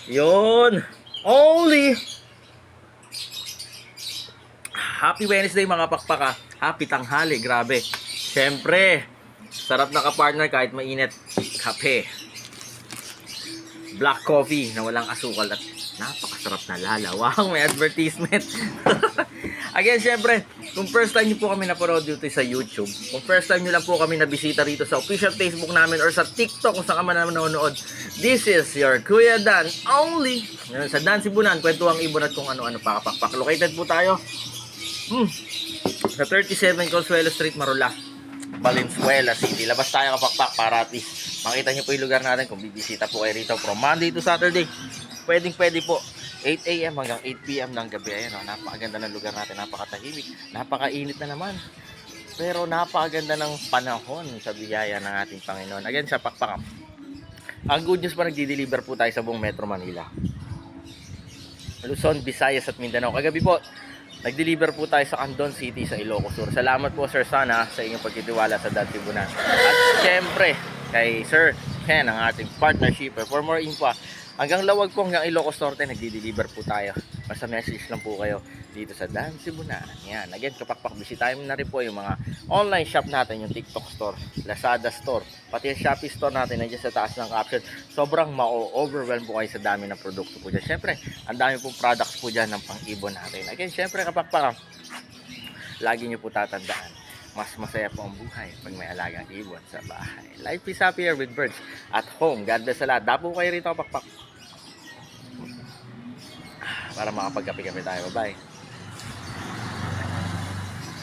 Yun. Only. Happy Wednesday mga pakpaka. Happy tanghali. Grabe. Siyempre, sarap na ka-partner kahit mainit. Kape. Black coffee na walang asukal at napakasarap na lala. Wow, may advertisement. Again, syempre, kung first time nyo po kami napanood dito sa YouTube, kung first time nyo lang po kami nabisita rito sa official Facebook namin or sa TikTok kung saan ka man nanonood, this is your Kuya Dan only. Sa Dan Sibunan, kwentuhang ibon at kung ano-ano pa kapakpak. Located po tayo sa 37 Consuelo Street, Marula, Valenzuela City. Labas tayo kapakpak para at least makita nyo po yung lugar natin kung bibisita po kayo rito from Monday to Saturday. Pwede po 8 AM hanggang 8 PM ng gabi. Ayan, oh, napakaganda ng lugar natin, napakatahimik, napakainit na naman, pero napakaganda ng panahon sa biyaya ng ating Panginoon. Again, sa pakpak, ang good news pa, nagdi-deliver po tayo sa buong Metro Manila, Luzon, Visayas at Mindanao. Kagabi po nag-deliver po tayo sa Andon City sa Ilocos Sur. Salamat po Sir Sana sa inyong pagtitiwala sa Dan Sibunan. At syempre kay Sir Ken, ang ating partnership. For more info, hanggang Lawag po, hanggang Ilocos Norte, nagdi-deliver po tayo. Basta message lang po kayo dito sa Dan Sibunan. Yan. Again, kapakpak, bisitahin na rin po yung mga online shop natin, yung TikTok store, Lazada store, pati yung Shopee store natin, nandiyan sa taas ng caption. Sobrang ma-overwhelm po kayo sa dami ng produkto po dyan. Syempre, ang dami pong products po dyan ng pang-ibon natin. Again, syempre kapakpak, lagi nyo po tatandaan, mas masaya po ang buhay pag may alagang ibon sa bahay. Life is happier with birds at home. God bless sa lahat. Dapo kayo rito kapakpak para makapagkape-kape tayo. Bye-bye.